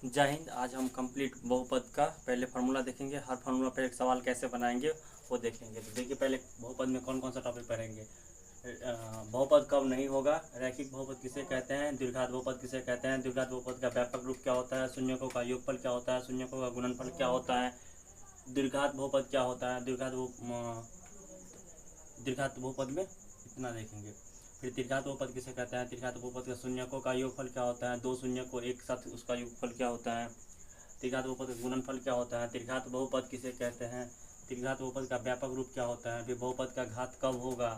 जय हिंद। आज हम कंप्लीट बहुपद का पहले फार्मूला देखेंगे। हर फार्मूला पर एक सवाल कैसे बनाएंगे वो देखेंगे। तो देखिए, पहले बहुपद में कौन कौन सा टॉपिक पढ़ेंगे। बहुपद कब नहीं होगा, रैखिक बहुपद किसे कहते हैं, द्विघात बहुपद किसे कहते हैं, द्विघात बहुपद का व्यापक रूप क्या होता है, शून्यकों का योगफल क्या होता है, शून्यकों का गुणनफल क्या होता है, द्विघात बहुपद क्या होता है, द्विघात बहुपद में इतना देखेंगे। फिर त्रिघात बहुपद किसे कहते हैं, त्रिघात बहुपद का शून्यकों का योगफल क्या होता है, दो शून्य को एक साथ उसका योगफल क्या होता है, त्रिघात बहुपद का गुणनफल क्या होता है, त्रिघात बहुपद किसे कहते हैं, त्रिघात बहुपद का व्यापक रूप क्या होता है, फिर बहुपद का घात कब होगा,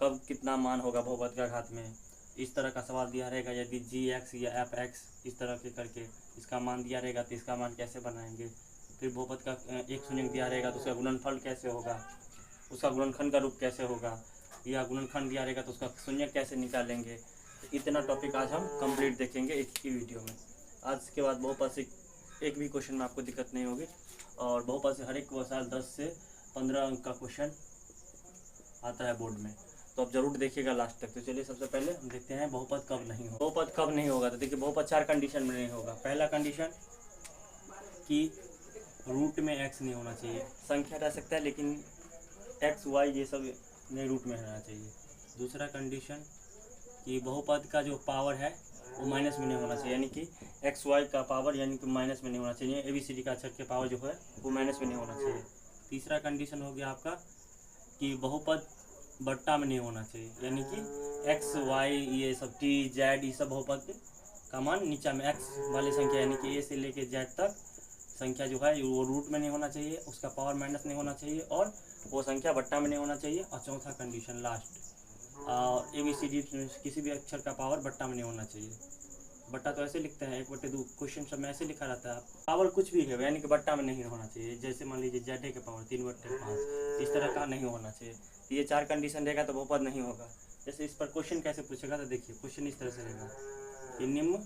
कब कितना मान होगा बहुपद का घात में। इस तरह का सवाल दिया रहेगा। यदि g(x) या f(x) इस तरह के करके इसका मान दिया रहेगा तो इसका मान कैसे बनाएंगे। फिर बहुपद का एक शून्य दिया रहेगा तो उसका गुणनफल कैसे होगा, उसका गुणनखंड का रूप कैसे होगा, या गुणनखंड दिया रहेगा तो उसका शून्य कैसे निकालेंगे। तो इतना टॉपिक आज हम कंप्लीट देखेंगे एक ही वीडियो में। आज के बाद बहुपद से एक भी क्वेश्चन में आपको दिक्कत नहीं होगी, और बहुपद से हर एक साल 10 से 15 अंक का क्वेश्चन आता है बोर्ड में, तो आप जरूर देखिएगा लास्ट तक। तो चलिए, सबसे पहले हम देखते हैं बहुपद कब नहीं होगा। बहुपद कब नहीं होगा, तो देखिए बहुपद 4 कंडीशन में नहीं होगा। पहला कंडीशन कि रूट में x नहीं होना चाहिए, संख्या रह सकता है लेकिन x y ये सब नहीं रूट में रहना चाहिए। दूसरा कंडीशन कि बहुपद का जो पावर है वो माइनस में नहीं होना चाहिए, यानी कि एक्स वाई का पावर यानी कि माइनस में नहीं होना चाहिए। ABCD का अक्षर के पावर जो है वो माइनस में नहीं होना चाहिए। तीसरा कंडीशन हो गया आपका कि बहुपद बट्टा में नहीं होना चाहिए, यानी कि एक्स वाई ये सब t z ये सब बहुपद का मान नीचा में x वाली संख्या यानी कि a से लेके z तक संख्या जो है वो रूट में नहीं होना चाहिए, उसका पावर माइनस नहीं होना चाहिए, और वो संख्या बट्टा में नहीं होना चाहिए। और चौथा कंडीशन लास्ट, और ABCD किसी भी अक्षर का पावर बट्टा में नहीं होना चाहिए। बट्टा तो ऐसे लिखते हैं 1/2, क्वेश्चन सब में ऐसे लिखा रहता है। पावर कुछ भी है यानी कि बट्टा में नहीं होना चाहिए। जैसे मान लीजिए जेड के पावर 3/5 इस तरह का नहीं होना चाहिए। ये 4 कंडीशन रहेगा तो बहुपद नहीं होगा। जैसे इस पर क्वेश्चन कैसे पूछेगा, तो देखिए क्वेश्चन इस तरह से रहेगा कि निम्न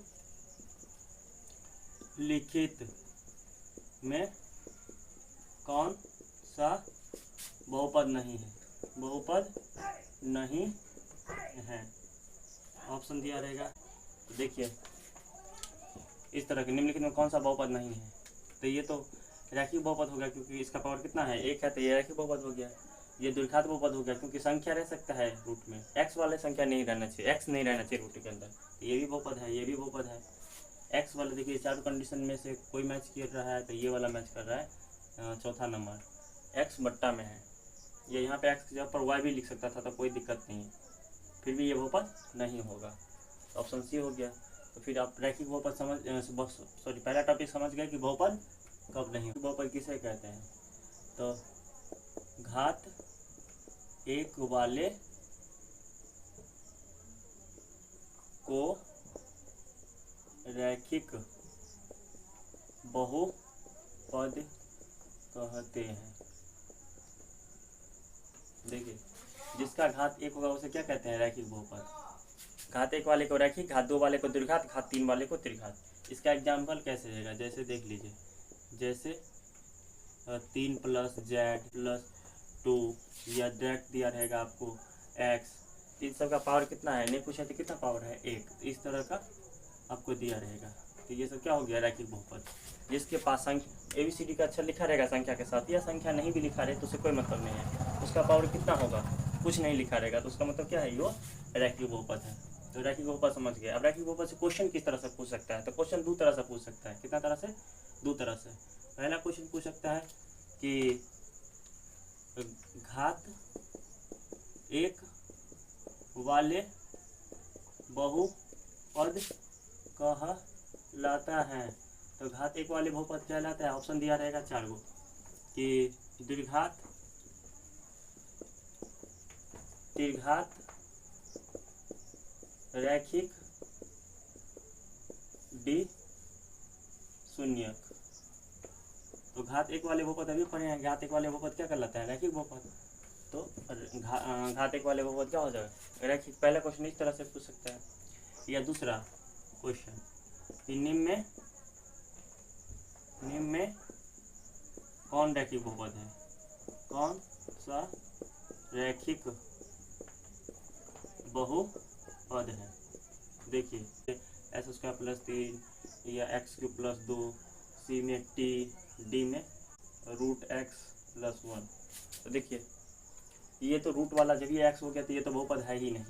लिखित में कौन सा बहुपद नहीं है, बहुपद नहीं है। ऑप्शन दिया रहेगा। तो देखिए इस तरह के निम्नलिखित में कौन सा बहुपद नहीं है, तो ये तो रैखिक बहुपद हो गया क्योंकि इसका पावर कितना है, 1 है, तो ये रैखिक बहुपद हो गया। ये द्विघात बहुपद हो गया क्योंकि संख्या रह सकता है रूट में, x वाले संख्या नहीं रहना चाहिए, x नहीं रहना चाहिए रूट के अंदर। तो ये भी बहुपद है, ये भी बहुपद है। x वाले देखिए चारों कंडीशन में से कोई मैच कर रहा है तो ये वाला मैच कर रहा है। चौथा नंबर x बट्टा में है, ये यहाँ पे x की जगह पर y भी लिख सकता था तो कोई दिक्कत नहीं है, फिर भी ये बहुपद नहीं होगा। ऑप्शन सी हो गया। तो फिर आप रैखिक बहुपद पहला टॉपिक समझ गए कि बहुपद कब नहीं। बहुपद किसे कहते हैं, तो घात 1 वाले को रैखिक बहुपद कहते हैं। देखिए जिसका घात 1 होगा उसे क्या कहते हैं, रैखिक बहुपद। घात 1 वाले को रैखिक, घात 2 वाले को द्विघात, घात 3 वाले को त्रिघात। इसका एग्जाम्पल कैसे रहेगा, जैसे देख लीजिए, जैसे 3 + z + 2 या z दिया रहेगा आपको x, इन सब का पावर कितना है नहीं पूछा, तो कितना पावर है 1, तो इस तरह का आपको दिया रहेगा। तो ये सब क्या हो गया, रैखिक बहुपद। जिसके पास संख्या ABCD का अक्षर लिखा रहेगा संख्या के साथ, या संख्या नहीं भी लिखा रहे तो उसे कोई मतलब नहीं है, उसका पावर कितना होगा कुछ नहीं लिखा रहेगा, तो उसका मतलब क्या है, ये रैखिक बहुपद है। तो रैखिक बहुपद समझ गए। अब रैखिक बहुपद से क्वेश्चन किस तरह से पूछ सकता है, तो क्वेश्चन 2 तरह से पूछ सकता है। कितना तरह से, 2 तरह से। पहला क्वेश्चन पूछ सकता है कि घात 1 वाले बहुपद कहलाता है, तो घात 1 वाले बहुपद कहलाता है। ऑप्शन दिया रहेगा 4 गो कि द्विघात, त्रिघात, रैखिक, डी शून्यक। तो घात 1 वाले बहुपद अभी पढ़े हैं, घात 1 वाले बहुपद क्या कहलाता है, रैखिक बहुपद। तो घात 1 वाले बहुपद क्या हो जाएगा, रैखिक। पहला क्वेश्चन इस तरह से पूछ सकता है। या दूसरा क्वेश्चन, निम्न में कौन रैखिक बहुपद है, कौन सा रैखिक बहुपद है। देखिए x² + 3 या x³ + 2, सी में t, डी में √x+1। तो देखिए ये तो रूट वाला जब ये x हो गया तो ये तो बहुपद है ही नहीं।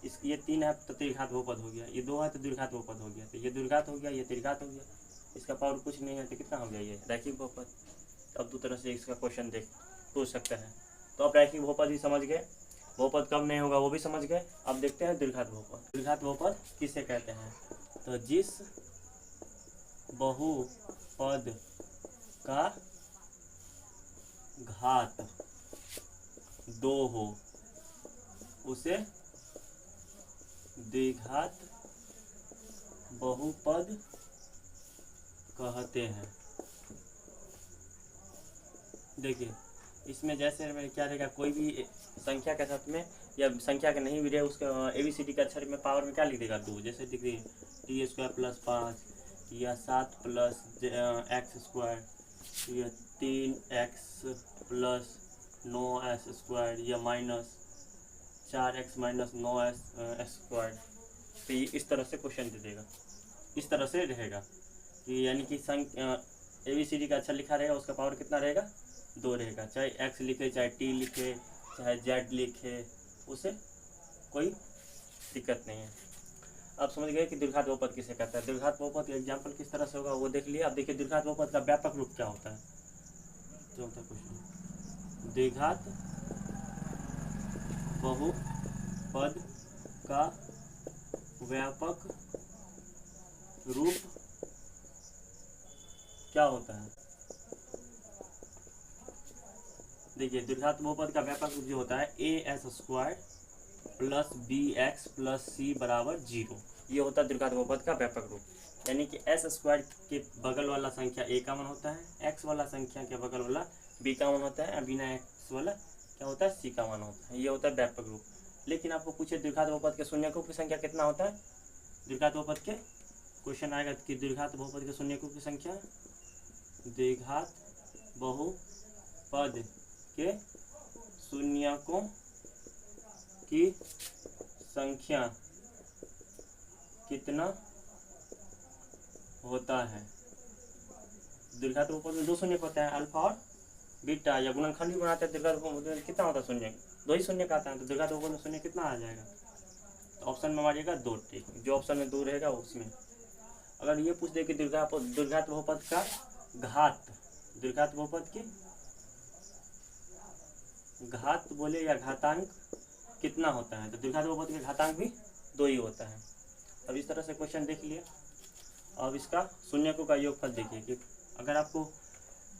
इस ये 3 है तो त्रिघात बहुपद हो गया, ये 2 है तो द्विघात बहुपद हो गया, तो ये द्विघात हो गया, ये त्रिघात हो गया, इसका पावर कुछ नहीं है तो कितना हो गया ये रैखिक बहुपद। अब दो तरह से इसका क्वेश्चन पूछ सकते हैं। तो अब रैखिक बहुपद भी समझ गए, बहुपद कब नहीं होगा वो भी समझ गए। अब देखते हैं द्विघात बहुपद। द्विघात बहुपद किसे कहते हैं? तो जिस बहुपद का घात 2 हो उसे द्विघात बहुपद कहते हैं। देखिए इसमें जैसे क्या रहेगा, कोई भी संख्या के साथ में या संख्या के नहीं भी रहे उसका ABCD के अक्षर में पावर में क्या लिख देगा 2। जैसे देखिए t² + 5 या 7 + x², या 3x + 9s² या -4x - 9s²। तो ये इस तरह से क्वेश्चन दे देगा, इस तरह से रहेगा कि यानी कि ABCD का अक्षर लिखा रहेगा उसका पावर कितना रहेगा 2 रहेगा। चाहे x लिखे, चाहे t लिखे, चाहे z लिखे, उसे कोई दिक्कत नहीं है। अब समझ गए कि द्विघात बहुपद किसे कहता है। द्विघात बहुपद का एग्जाम्पल किस तरह से होगा वो देख लिया। अब देखिए द्विघात बहुपद का व्यापक रूप क्या होता है। जो होता है क्वेश्चन, द्विघात बहुपद का व्यापक रूप क्या होता है। देखिए द्विघात बहुपद का व्यापक रूप जो होता है as² + bx + c = 0। ये होता है द्विघात बहुपद का व्यापक रूप। यानी कि s² के बगल वाला संख्या a का मान होता है, x वाला संख्या के बगल वाला b का मान होता है, और बिना x वाला क्या होता है c का मान होता है। ये होता है व्यापक रूप। लेकिन आपको पूछे द्विघात बहुपद के शून्यकों की संख्या कितना होता है। द्विघात बहुपद के क्वेश्चन आएगा कि द्विघात बहुपद के शून्यकों की संख्या, द्विघात बहुपद के शून्यकों की संख्या कितना होता है। द्विघात बहुपद में 2 शून्यक होते हैं, अल्फा और बीटा, या गुणनखंड भी बनाते हैं। द्विघात बहुपद में कितना होता है शून्यक, 2 ही शून्यक आता है। तो द्विघात बहुपद में शून्य कितना आ जाएगा, तो ऑप्शन में मारिएगा 2 टिक, जो ऑप्शन में 2 रहेगा उसमें। अगर ये पूछ दे कि द्विघात बहुपद का घात, द्विघात बहुपद की घात बोले या घातांक कितना होता है, तो द्विघात बहुपद के घातांक भी 2 ही होता है। अब इस तरह से क्वेश्चन देख लिए। अब इसका शून्यकों का योगफल देखिए कि अगर आपको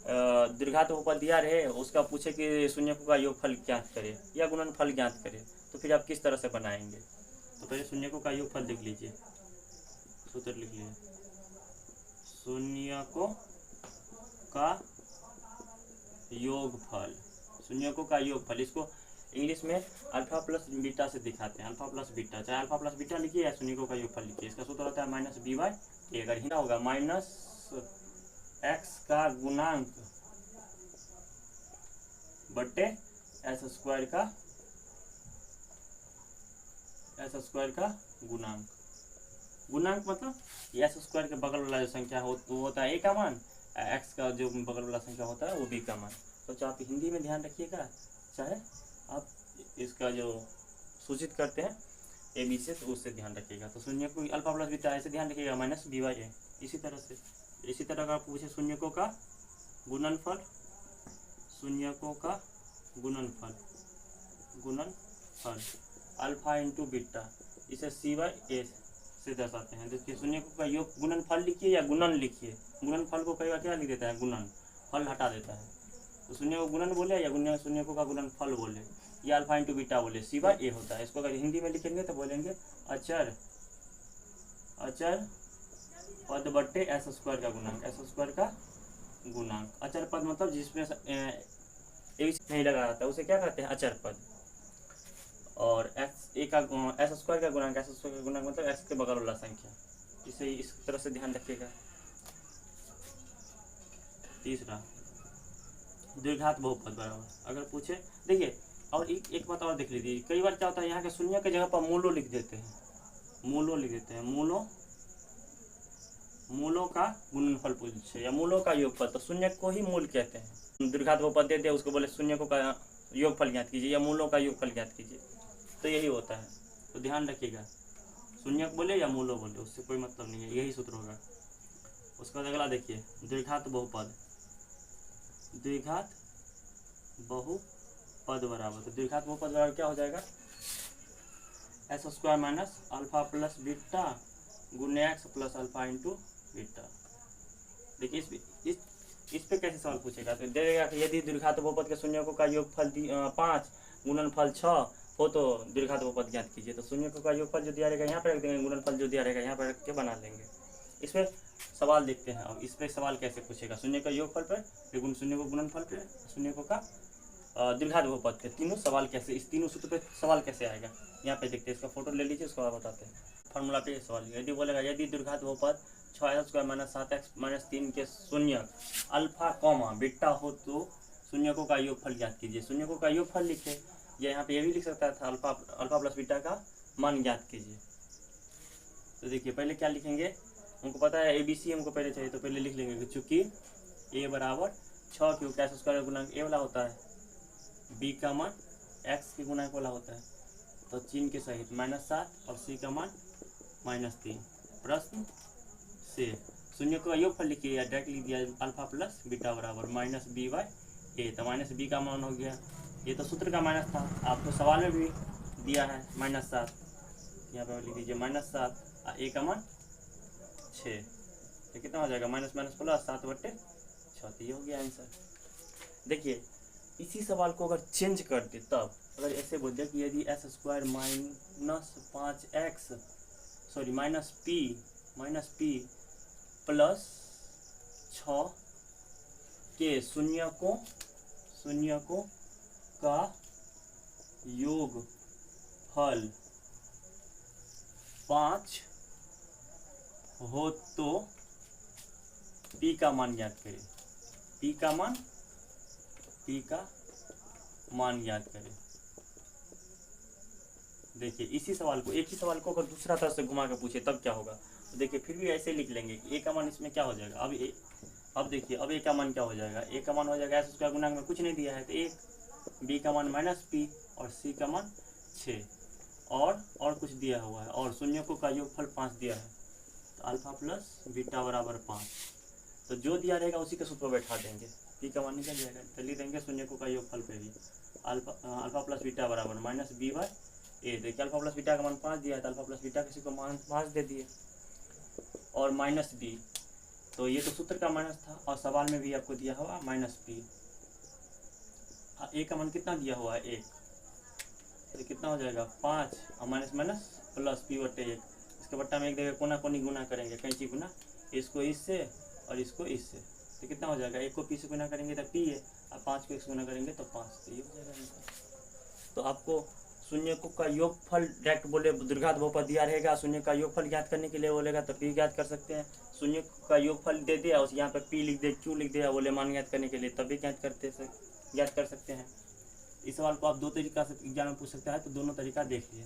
द्विघात बहुपद दिया रहे उसका पूछे कि शून्यकों का योगफल ज्ञात करे या गुणनफल ज्ञात करे, तो फिर आप किस तरह से बनाएंगे। तो पहले शून्यकों का योगफल देख लीजिए, सूत्र लिख लीजिए, शून्यकों का योगफल। शून्यकों का योगफल इसको इंग्लिश में अल्फा प्लस बीटा से दिखाते हैं, अल्फा प्लस बीटा, चाहे अल्फा प्लस बीटा लिखिए या शून्यकों का योगफल लिखिए। इसका सूत्र होता है -b/a। अगर हिंदा होगा -x का गुणांक बट्टे s² का गुणांक। गुणांक मतलब s² के बगल वाला जो संख्या हो वो होता है a का मान, x का जो बगल वाला संख्या होता है वो b का मान। तो चाहे आप हिंदी में ध्यान रखिएगा, चाहे आप इसका जो सूचित करते हैं AB से तो उससे ध्यान रखिएगा। तो शून्य को अल्फा प्लस बीटा ऐसे ध्यान रखिएगा -b/a। इसी तरह का पूछे शून्यकों का गुणनफल, शून्यकों का गुणनफल अल्फा इंटू बीटा, इसे c/a से दर्शाते हैं। देखिए शून्यकों का योग गुणनफल लिखिए या गुणन लिखिए। गुणनफल को कई बार क्या लिख देता है, गुणन, फल हटा देता है। तो शून्य को गुणन बोले या शून्यकों का गुणनफल बोले या अल्फा इंटू बीटा बोले, c/a होता है। इसको अगर हिंदी में लिखेंगे तो बोलेंगे अचर पद बट्टे s² का गुणांक, s² का गुणांक। अचर पद मतलब जिसमें नहीं लगा रहता है उसे क्या कहते हैं, अचर पद। और s² का गुणांक, s² का गुणांक मतलब x के बगल वाला संख्या। इसे इस तरह से ध्यान रखिएगा। तीसरा द्विघात बहुपद बराबर अगर पूछे, देखिए और एक बात और देख लीजिए, कई बार क्या होता है यहाँ के शून्य के जगह पर मूलो लिख देते हैं, मूलों का गुणनफल पूछे या मूलों का योगफल, तो शून्य को ही मूल कहते हैं। द्विघात बहुपद दे दे उसको बोले शून्य को का योगफल ज्ञात कीजिए या मूलों का योगफल ज्ञात कीजिए, तो यही होता है। तो ध्यान रखिएगा, शून्य बोले या मूलों बोले उससे कोई मतलब नहीं है, यही सूत्र होगा। उसके बाद अगला देखिए, द्विघात बहुपद, द्विघात बहुपद बराबर, तो द्विघात बहुपद बराबर क्या हो जाएगा, x square minus alpha plus beta गुने x plus alpha into beta. देखिए इस पे कैसे सवाल पूछेगा, तो दे देगा कि यदि द्विघात बहुपद के शून्यकों का योगफल 5 गुणनफल 6 हो तो द्विघात बहुपद ज्ञात कीजिए। तो शून्यकों का योगफल जो दिया रहेगा यहाँ पर रख देंगे, गुणनफल जो दिया रहेगा यहाँ पर रख के बना लेंगे। इसमें सवाल देखते हैं। अब इस पर सवाल कैसे पूछेगा, शून्य का योगफल पर, फिर शून्य को गुणनफल पे, शून्य को का द्विघात बहुपद पे, तीनों सवाल कैसे, इस तीनों सूत्र पे सवाल कैसे आएगा यहाँ पे देखते हैं। इसका फोटो ले लीजिए, उसको बताते हैं। फार्मूला पे सवाल, यदि बोलेगा यदि द्विघात बहुपद 6x² माइनस 7x माइनस 3 के शून्य अल्फा कॉमा बीटा हो तो शून्यकों का योगफल ज्ञात कीजिए। शून्यकों का योगफल लिखे, या यहाँ पे ये भी लिख सकता था अल्फा प्लस बीटा का मान ज्ञात कीजिए। तो देखिए पहले क्या लिखेंगे, हमको पता है ABC हमको पहले चाहिए, तो पहले लिख लेंगे चूँकि A बराबर 6 क्योंकि एक्स स्क्वायर गुणांक A वाला होता है, B का मान x के गुणांक वाला होता है, तो चिन्ह के सहित -7 और C का मान -3। प्रश्न से शून्य का योगफल लिखिए या डायरेक्ट लिख दिया अल्फा प्लस बीटा बराबर -b/a, तो -b का मान हो गया, ये तो सूत्र का माइनस था, आपको सवाल में भी दिया है -7, यहाँ पर लिख दीजिए -7 और a का मान 6, तो कितना हो जाएगा माइनस माइनस प्लस 7/6, तो ये हो गया आंसर। देखिए इसी सवाल को अगर चेंज कर दे तब, अगर ऐसे बोल दे कि यदि s square minus p plus 6 के शून्यकों का योगफल 5 हो तो p का मान ज्ञात करें, p का मान ज्ञात करें। देखिए इसी सवाल को, एक ही सवाल को अगर दूसरा तरह से घुमा के पूछे तब क्या होगा, तो देखिए फिर भी ऐसे लिख लेंगे कि a का मान इसमें क्या हो जाएगा। अब देखिए अब a का मान क्या हो जाएगा, a का मान हो जाएगा एक्स स्क्वायर गुणांक में कुछ नहीं दिया है तो 1, b का मान -p और c का मान 6 और कुछ दिया हुआ है, और शून्यकों का योगफल 5 दिया है, तो अल्फा प्लस बीटा बराबर 5, तो जो दिया रहेगा उसी के सूत्र पर बैठा देंगे, p का मान निकल जाएगा, तो लिख देंगे शून्यकों का योगफल पे भी अल्फा प्लस बीटा बराबर -b/a। देखिए अल्फा प्लस बीटा का मान 5 दिया है, तो अल्फा प्लस बीटा किसी को मान 5 दे दिए, और -b, तो ये तो सूत्र का माइनस था और सवाल में भी आपको दिया हुआ -p। a का मान कितना दिया हुआ है 1, तो कितना हो जाएगा 5 और माइनस माइनस प्लस p/1, इसके बट्टा में एक जगह कोना कोनी गुना करेंगे, कैंची गुना, इसको इससे और इसको इससे, तो कितना हो जाएगा, 1 को p से गुना करेंगे तो p है, और 5 को 1 से गुना करेंगे तो 5, तो ये हो जाएगा आंसर। तो आपको शून्यकों का योगफल डायरेक्ट बोले द्विघात बहुपद दिया रहेगा, शून्य का योगफल ज्ञात करने के लिए बोलेगा तो p ज्ञात कर सकते हैं, शून्य का योगफल दे दिया उस यहाँ पे p लिख दे, q लिख दिया, बोले मान ज्ञात करने के लिए तभी ज्ञात कर सकते हैं। इस सवाल को आप दो तरीका से एग्जाम में पूछ सकते हैं, तो दोनों तरीका देख लिए।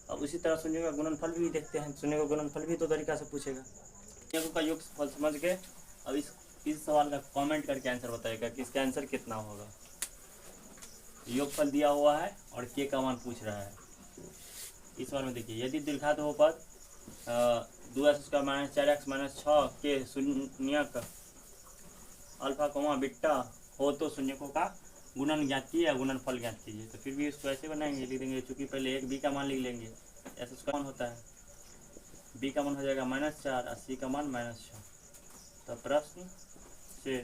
अब उसी तरह शून्य का गुणनफल भी देखते हैं, शून्य का गुणनफल भी दो तरीका से पूछेगा। शून्य का योगफल समझ गए, अब इस सवाल का कमेंट करके आंसर बताएगा कि इसका आंसर कितना होगा। योगफल दिया हुआ है और k का मान पूछ रहा है। इस बार में देखिए यदि द्विघात बहुपद 2x² माइनस 4x माइनस 6 के शून्यक अल्फा कॉमा बीटा हो तो शून्यकों का गुणन ज्ञात कीजिए या गुणनफल ज्ञात कीजिए। तो फिर भी इसको ऐसे बनाएंगे, लिख देंगे चूँकि पहले एक b का मान लिख लेंगे, ऐसा उसका मान होता है, b का मान हो जाएगा -4 और c का मान -6। तो प्रश्न से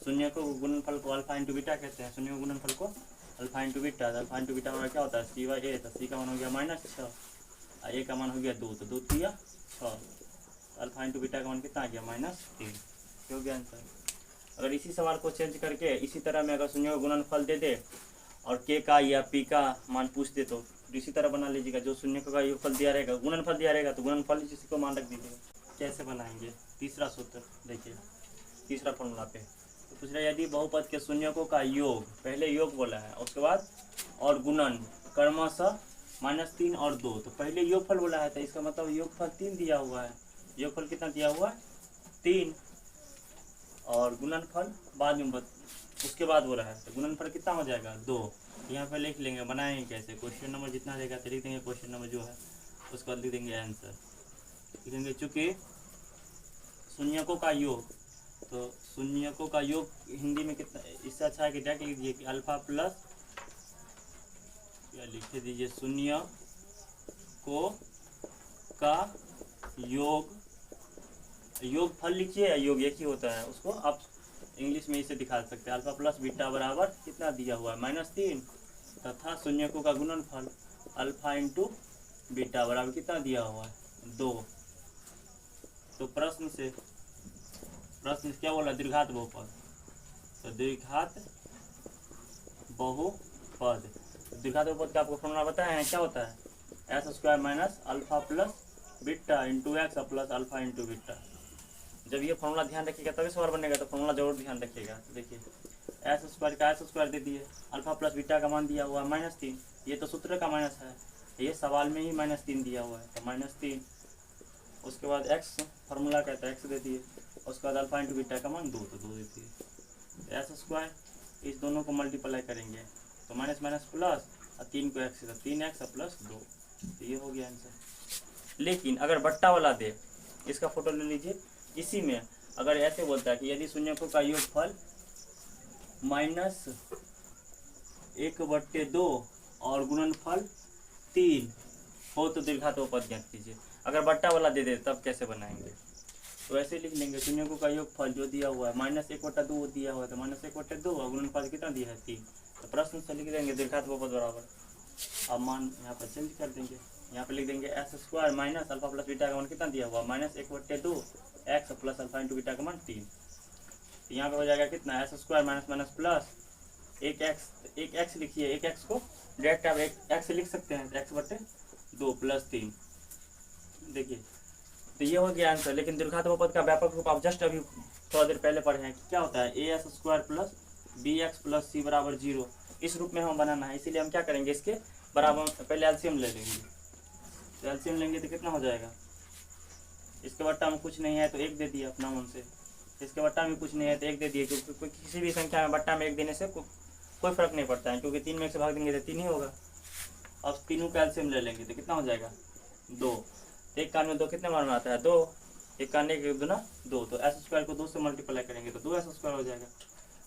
शून्य को गुणनफल को अल्फा इंटू बीटा कहते हैं, शून्य को गुणनफल को alpha into beta, alpha into beta हमारा क्या होता है c/a, तो c का मान हो गया -6 और a का मान हो गया 2, तो 2 3 6, अल्फा इंटू बीटा का मान कितना आ गया -3, हो गया आंसर। अगर इसी सवाल को चेंज करके इसी तरह में अगर शून्य का गुणनफल दे दे और k का या p का मान पूछ दे तो इसी तरह बना लीजिएगा, जो शून्य का योगफल दिया रहेगा गुणनफल दिया रहेगा तो गुणनफल जिसी को मान रख दीजिएगा। कैसे बनाएंगे, तीसरा सूत्र देखिए, तीसरा फॉर्मूला पे तो पूछ रहा है यदि बहुपद के शून्यकों का योग, पहले योग बोला है उसके बाद और गुणन क्रमशः -3 और 2, तो पहले योगफल बोला है तो इसका मतलब योगफल 3 दिया हुआ है, योगफल कितना दिया हुआ है 3 और गुणनफल बाद में उसके बाद बोला है, तो गुणनफल कितना हो जाएगा 2। यहाँ पे लिख लेंगे, बनाएंगे कैसे, क्वेश्चन नंबर जितना रहेगा तो लिख देंगे, क्वेश्चन नंबर जो है उसका लिख देंगे आंसर, लिखेंगे चूँकि शून्यकों का योग, तो शून्यकों का योग हिंदी में कितना, इससे अच्छा है कि डायरेक्ट लिख दीजिए कि अल्फा प्लस, या लिख दीजिए शून्यकों का योग, योग फल लिखिए या योग एक ही होता है, उसको आप इंग्लिश में इसे दिखा सकते हैं। अल्फा प्लस बीटा बराबर कितना दिया हुआ है -3, तथा शून्यकों का गुणनफल अल्फा इंटू बीटा बराबर कितना दिया हुआ है 2। तो प्रश्न से क्या बोला, दीर्घात बहुपद, तो दीर्घात बहुपद, दीर्घात बहुपद का आपको फॉर्मूला बताया है, क्या होता है s² minus alpha plus beta into x plus alpha into beta. जब ये फॉर्मूला ध्यान रखिएगा तभी सवाल बनेगा, तो फॉर्मूला जरूर ध्यान रखिएगा। देखिए s² का s² दे दिए, अल्फा प्लस बीटा का मान दिया हुआ है -3, ये तो सूत्र का माइनस है, ये सवाल में ही -3 दिया हुआ है, तो -3, उसके बाद x फार्मूला कहता है x दे दिए, उसके बाद अल्फा इंटू बीटा का मान 2, तो 2 दे दिए, s² इस दोनों को मल्टीप्लाई करेंगे तो माइनस माइनस प्लस और 3 को x, तो 3x प्लस 2, तो ये हो गया आंसर। लेकिन अगर बट्टा वाला दे, इसका फोटो ले लीजिए, इसी में अगर ऐसे बोलता है कि यदि शून्यकों का योगफल -1/2 और गुणनफल 3 हो तो दीर्घात बहुपद ज्ञात कीजिए। अगर बट्टा वाला दे दे तब कैसे बनाएंगे, तो ऐसे लिख लेंगे शून्यकों का योगफल जो दिया हुआ है -1/2 दिया हुआ है, तो -1/2 और गुणनफल कितना दिया है 3, तो प्रश्न से लिख देंगे दीर्घात बहुपद बराबर, अब मान यहाँ पर चेंज कर देंगे, यहाँ पे लिख देंगे s² minus alpha plus beta का मान कितना दिया हुआ -1/2 x plus alpha into beta का मान 3, तो यहाँ पे हो जाएगा कितना s² minus minus plus 1x लिखिए, 1x को डायरेक्ट आप 1x लिख सकते हैं, x/2 प्लस 3, देखिए तो ये हो गया आंसर। लेकिन दीर्घात बहुपद का व्यापक रूप आप जस्ट अभी थोड़ा देर पहले पढ़े हैं, क्या होता है as² plus bx plus c बराबर 0, इस रूप में हम बनाना है, इसीलिए हम क्या करेंगे, इसके बराबर पहले एलसीएम ले लेंगे, तो एलसीएम लेंगे तो कितना हो जाएगा, इसके बट्टा में कुछ नहीं है तो 1 दे दिए अपना मन से, इसके बट्टा में कुछ नहीं है तो 1 दे दिए, क्योंकि किसी भी संख्या में बट्टा में 1 देने से कोई फर्क नहीं पड़ता है, क्योंकि 3 में 1 से भाग देंगे तो 3 ही होगा। अब तीनों का एलसीएम ले लेंगे तो कितना हो जाएगा 2, तो 1 कान में 2 कितने बार में आता है 2, 1 कान 1 2 2, तो s² को 2 से मल्टीप्लाई करेंगे तो 2s² हो जाएगा,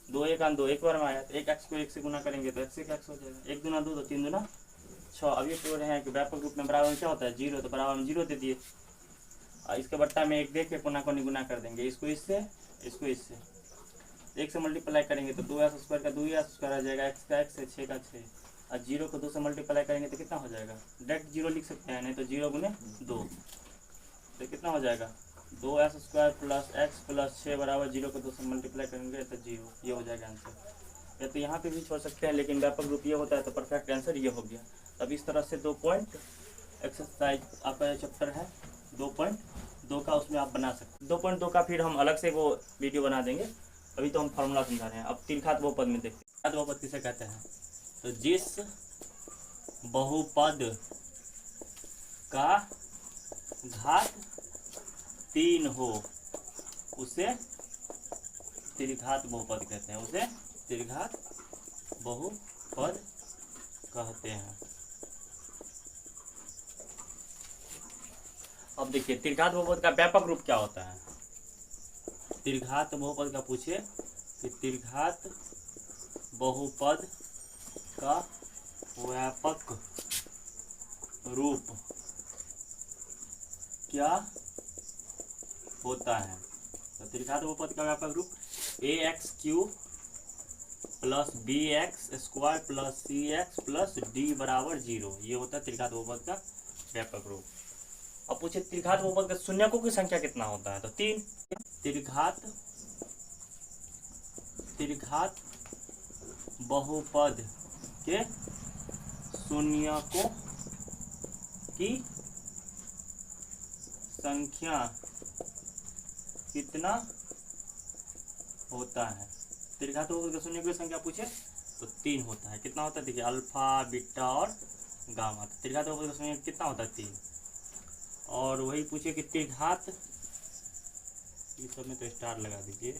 2 1 कान 2 एक बार में आया, तो 1x को 1 से गुना करेंगे तो x 1x हो जाएगा, 1 दूना 2 तो 3 दूना 6। अब ये बोल रहे हैं कि व्यापक रूप में बराबर में क्या होता है 0, तो बराबर में 0 दे दिए, और इसके बट्टा में 1 दे के कोना को निगुना कर देंगे, इसको इससे 1 से मल्टीप्लाई करेंगे तो 2s² का 2s² आ जाएगा, x का x है 6 का 6, और 0 को 2 से मल्टीप्लाई करेंगे तो कितना हो जाएगा, डायरेक्ट 0 लिख सकते हैं, नहीं तो 0 गुने 2, तो कितना हो जाएगा 2s² प्लस x प्लस 6 बराबर 0 को 2 से मल्टीप्लाई करेंगे तो 0, ये हो जाएगा आंसर। या तो यहाँ पे भी छोड़ सकते हैं, लेकिन व्यापक रूप ये होता है तो परफेक्ट आंसर ये हो गया। अब इस तरह से 2 पॉइंट एक्सरसाइज आपका चैप्टर है 2.2 का, उसमें आप बना सकते हैं। 2.2 का फिर हम अलग से वो वीडियो बना देंगे, अभी तो हम फार्मूला समझा रहे हैं। अब दीर्घात बहुपद में देखते हैं, दीर्घात बहुपद किसे कहते हैं, तो जिस बहुपद का घात 3 हो उसे दीर्घात बहुपद कहते हैं, उसे दीर्घात बहुपद कहते हैं। अब देखिए दीर्घात बहुपद का व्यापक रूप क्या होता है, दीर्घात बहुपद का पूछे कि दीर्घात बहुपद का व्यापक रूप क्या होता है, तो दीर्घात बहुपद का व्यापक रूप ax³ plus bx² plus cx plus d बराबर 0, ये होता है दीर्घात बहुपद का व्यापक रूप। अब पूछे दीर्घात बहुपद का शून्यकों की संख्या कितना होता है, तो 3। दीर्घात बहुपद के शून्यकों की संख्या कितना होता है, दीर्घात बहुपद के शून्यकों की संख्या पूछे तो 3 होता है। कितना होता है, देखिए अल्फा बीटा और गामा, दीर्घात बहुपद का शून्यक कितना होता है 3। और वही पूछे कि दीर्घात इस सब में तो स्टार लगा दीजिए।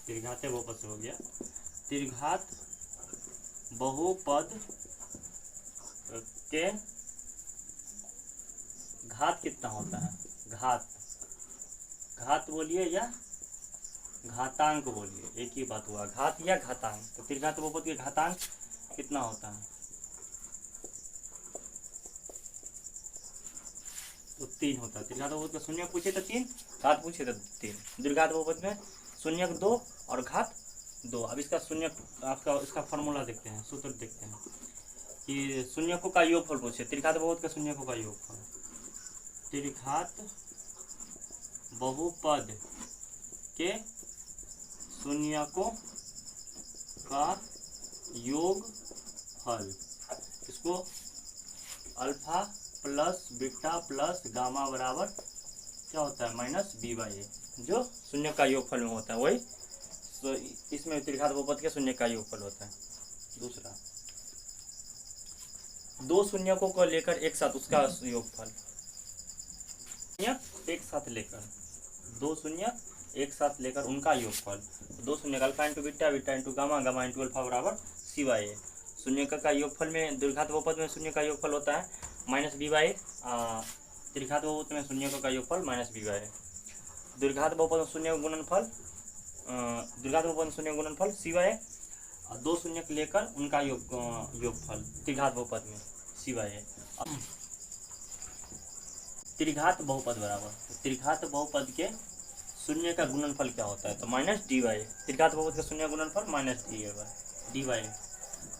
त्रिघातीय बहुपद से हो गया। त्रिघात बहुपद के घात कितना होता है? घात, घात बोलिए या घातांक बोलिए, एक ही बात हुआ, घात या घातांक। तो त्रिघात बहुपद के घातांक कितना होता है? तो 3 होता है। त्रिघात बहुपद का शून्य पूछे तो 3, घात पूछे तो 3। द्विघात बहुपद में शून्य 2 और घात 2। अब इसका शून्य आपका इसका फॉर्मूला देखते हैं, सूत्र देखते हैं कि शून्यकों का योगफल पूछे। त्रिघात बहुपद का शून्यकों का योगफल, त्रिघात बहुपद के शून्यकों का योगफल, इसको alpha plus beta plus gamma बराबर क्या होता है? माइनस b/a, जो शून्य का योगफल में होता है वही। तो इसमें त्रिघात बहुपद के शून्य का योगफल होता है। दूसरा, दो शून्यकों को लेकर एक साथ उसका योगफल, एक साथ लेकर, दो शून्य एक साथ लेकर उनका योगफल। दो शून्य alpha into beta, beta into gamma, gamma into alpha बराबर c/a। शून्य का योगफल में द्विघात बहुपद में शून्य का योगफल होता है माइनस b/a। त्रिघात बहुपद में शून्य का योगफल माइनस b/a। द्विघात बहुपद में शून्य गुणनफल, द्विघात बहुपद में शून्य गुणनफल c/a, और दो शून्य लेकर उनका योगफल त्रिघात बहुपद में c/a। त्रिघात बहुपद बराबर, त्रिघात बहुपद के शून्य का गुणनफल क्या होता है? तो माइनस d/a। त्रिघात बहुपद का शून्य गुणनफल माइनस d/a।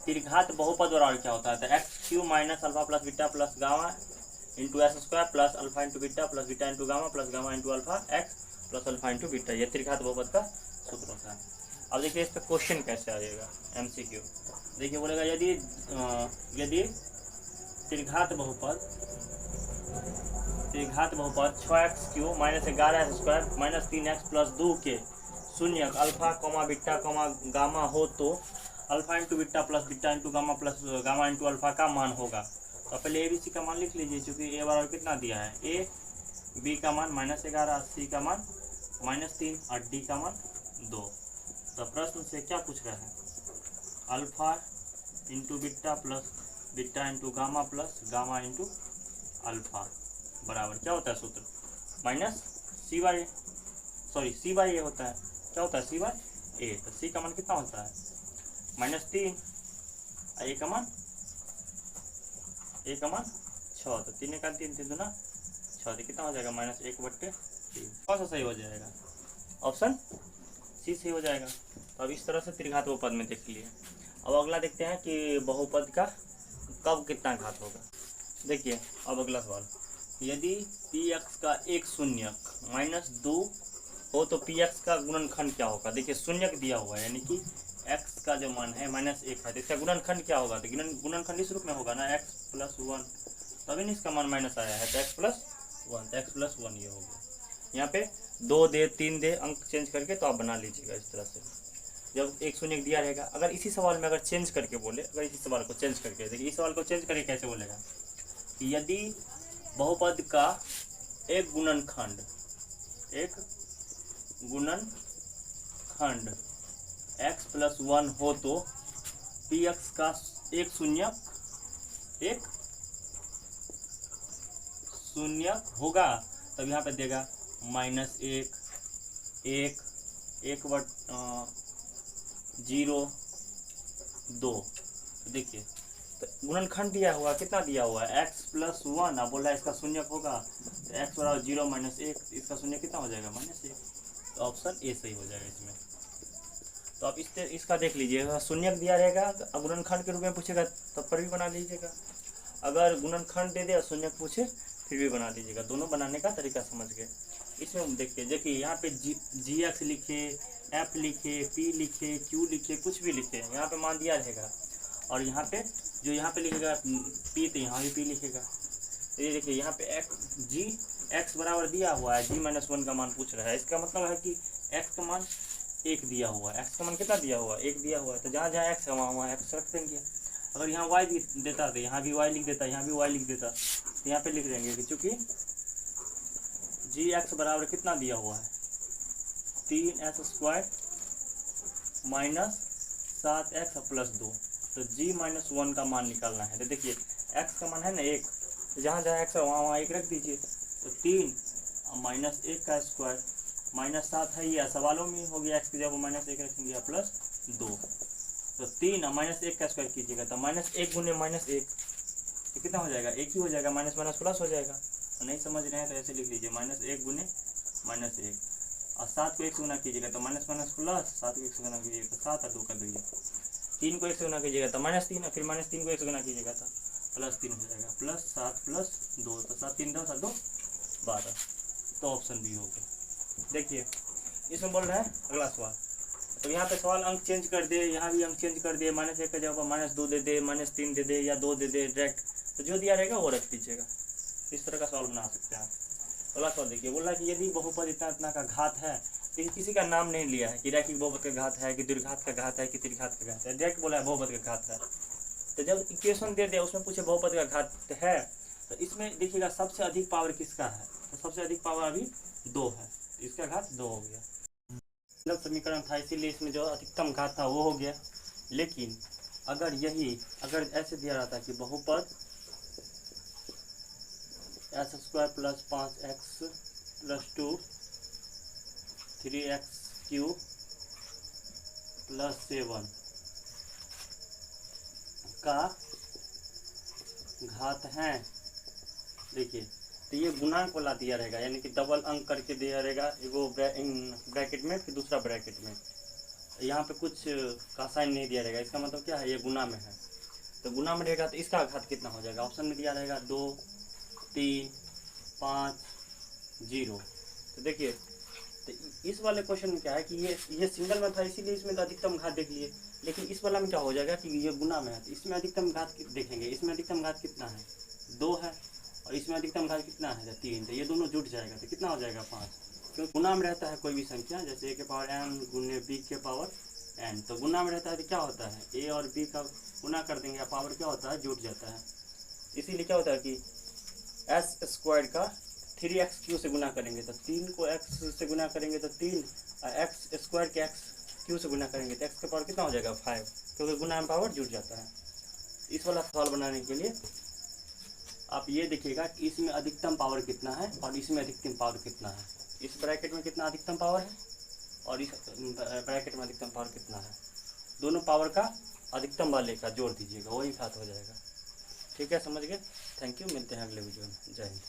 त्रिघात बहुपद बराबर क्या होता है? तो x³ minus alpha plus beta plus gamma into s square plus alpha into beta plus beta into gamma plus gamma into alpha x plus alpha into beta. ये त्रिघात बहुपद का सूत्र होता है। अब देखिए इस पर क्वेश्चन कैसे आएगा, MCQ। देखिए बोलेगा यदि त्रिघात बहुपद 6x³ minus 11s square minus 3x plus 2 के शून्य alpha comma beta comma gamma हो तो alpha into beta plus beta into gamma plus gamma into alpha का मान होगा। तो पहले ए बी सी का मान लिख लीजिए, क्योंकि ए बराबर कितना दिया है? ए बी का मान -11, सी का मान -3 और डी का मान 2। तो प्रश्न से क्या पूछ रहा है? Alpha into beta plus beta into gamma plus gamma into alpha बराबर क्या होता है सूत्र? माइनस c/a, सॉरी c/a होता है। क्या होता है? c/a। तो c का मान कितना होता है? -3, a का मान 6। तो 3 का 3 3 दूना 6, तो कितना हो जाएगा? -1/3। कौन सा सही हो जाएगा? ऑप्शन सी सही हो जाएगा। तो अब इस तरह से त्रिघात बहुपद में देख लिए। अब अगला देखते हैं कि बहुपद का कब कितना घात होगा। देखिए अब अगला सवाल, यदि px का एक शून्यक -2 हो तो px का गुणनखंड क्या होगा? देखिए शून्यक दिया हुआ है, यानी कि x का जो मान है -1 है, तो इसका गुणनखंड क्या होगा? तो गुणनखंड इस रूप में होगा ना, x+1, तभी नहीं इसका मान माइनस आया है, तो x+1, तो x+1 ये हो गया। यहाँ पे 2 दे 3 दे अंक चेंज करके तो आप बना लीजिएगा इस तरह से। जब एक शून्य दिया रहेगा, अगर इसी सवाल में अगर चेंज करके बोले, अगर इसी सवाल को चेंज करके, देखिए इस सवाल को चेंज करके कैसे बोलेगा? यदि बहुपद का एक गुणनखंड x+1 हो तो px का एक शून्यक होगा। तब यहाँ पे देगा -1 1 1/0 2। देखिए तो गुणनखंड दिया हुआ, कितना दिया हुआ है? x+1। अब बोल रहा है इसका शून्यक होगा, तो x बराबर 0 -1, इसका शून्य कितना हो जाएगा? -1। तो ऑप्शन ए सही हो जाएगा इसमें। तो आप इसका देख लीजिएगा, शून्यक दिया रहेगा, गुणनखंड के रूप में पूछेगा तब पर भी बना लीजिएगा। अगर गुणनखंड दे दे और शून्यक पूछे फिर भी बना लीजिएगा। दोनों बनाने का तरीका समझ गए। इसमें देखिए यहाँ पे gx लिखे, f लिखे, p लिखे, q लिखे, कुछ भी लिखे, यहाँ पे मान दिया रहेगा। और यहाँ पे जो यहाँ पे लिखेगा p, तो यहाँ भी p लिखेगा। तो ये देखिए यहाँ पे x बराबर दिया हुआ है, g-1 का मान पूछ रहा है। इसका मतलब है कि x का मान 1 दिया हुआ है। x का मान कितना दिया हुआ है? 1 दिया हुआ है। तो जहाँ जहाँ x है वहाँ x रख देंगे। अगर यहाँ y भी देता तो यहाँ भी y लिख देता, यहाँ भी y लिख देता, तो यहाँ पे लिख देंगे कि चूँकि gx बराबर कितना दिया हुआ है? 3x² minus 7x plus 2। तो g-1 का मान निकालना है। तो देखिए x का मान है ना 1, तो जहाँ जहाँ x है वहाँ 1 रख दीजिए। तो 3 माइनस 1 का स्क्वायर माइनस 7 है, ये सवालों में हो गया x की जगह माइनस 1 रखेंगे प्लस 2। तो 3 माइनस 1 का स्क्वायर कीजिएगा तो माइनस 1 गुने माइनस 1 तो कितना हो जाएगा, 1 ही हो जाएगा, माइनस माइनस प्लस हो जाएगा। तो नहीं समझ रहे हैं तो ऐसे लिख लीजिए माइनस 1 गुने माइनस 1। और 7 को 1 से गुना कीजिएगा तो माइनस माइनस प्लस, 7 को 1 से गुना कीजिएगा तो 7 और 2 कर दीजिए। 3 को 1 से गुना कीजिएगा तो माइनस 3, फिर माइनस 3 को 1 से गुना कीजिएगा तो प्लस 3 हो जाएगा, प्लस 7 प्लस 2 तो 7 3 10 और 2 12। तो ऑप्शन बी हो गया। देखिए इसमें बोल रहा है अगला सवाल, तो यहाँ पे सवाल अंक चेंज कर दे, यहाँ भी अंक चेंज कर दे, माइनस 1 का जगह माइनस 2 दे दे, माइनस 3 दे दे या 2 दे दे डायरेक्ट, तो जो दिया रहेगा वो रख दीजिएगा। इस तरह का सवाल बना सकते हैं। अगला सवाल देखिए, बोला कि यदि बहुपद इतना इतना का घात है, लेकिन किसी का नाम नहीं लिया है कि रैखिक बहुपद का घात है कि द्विघात का घात है कि त्रिघात का घात है, डायरेक्ट बोला है बहुपद का घात है। तो जब इक्वेशन दे दे उसमें पूछे बहुपद का घात है, तो इसमें देखिएगा सबसे अधिक पावर किसका है, तो सबसे अधिक पावर अभी 2 है, इसका घात 2 हो गया। मतलब समीकरण था इसीलिए इसमें जो अधिकतम घात था वो हो गया। लेकिन अगर ऐसे दिया रहता कि बहुपद x² plus 5x plus 2 3x³ plus 7 का घात है, देखिए तो ये गुणांक वाला दिया रहेगा, यानी कि डबल अंक करके दिया रहेगा, एगो ब्रैकेट में फिर दूसरा ब्रैकेट में, यहाँ पे कुछ का साइन नहीं दिया रहेगा, इसका मतलब क्या है, ये गुना में है। तो गुना में रहेगा तो इसका घात कितना हो जाएगा, ऑप्शन में दिया रहेगा 2 3 5 0। तो देखिए तो इस वाले क्वेश्चन में क्या है कि ये सिंगल में था इसीलिए इसमें तो अधिकतम घात देख लिए, लेकिन इस वाला में क्या हो जाएगा कि ये गुना में है, तो इसमें अधिकतम घात देखेंगे, इसमें अधिकतम घात कितना है 2 है, और इसमें अधिकतम घात कितना है 3, तो ये दोनों जुट जाएगा तो कितना हो जाएगा 5। क्योंकि गुना में रहता है कोई भी संख्या, जैसे a के पावर m गुने b के पावर n, तो गुना में रहता है तो क्या होता है a और b का गुना कर देंगे, पावर क्या होता है जुट जाता है। इसीलिए क्या होता है कि s² का 3x³ से गुना करेंगे तो 3 को x से गुना करेंगे तो 3, और x² के x³ से गुना करेंगे तो x का पावर कितना हो जाएगा 5, क्योंकि गुना में पावर जुट जाता है। इस वाला सवाल बनाने के लिए आप ये देखिएगा कि इसमें अधिकतम पावर कितना है और इसमें अधिकतम पावर कितना है, इस ब्रैकेट में कितना अधिकतम पावर है और इस ब्रैकेट में अधिकतम पावर कितना है, दोनों पावर का अधिकतम वाले का जोड़ दीजिएगा, वही घात हो जाएगा। ठीक है, समझ गए। थैंक यू, मिलते हैं अगले वीडियो में। जय हिंद।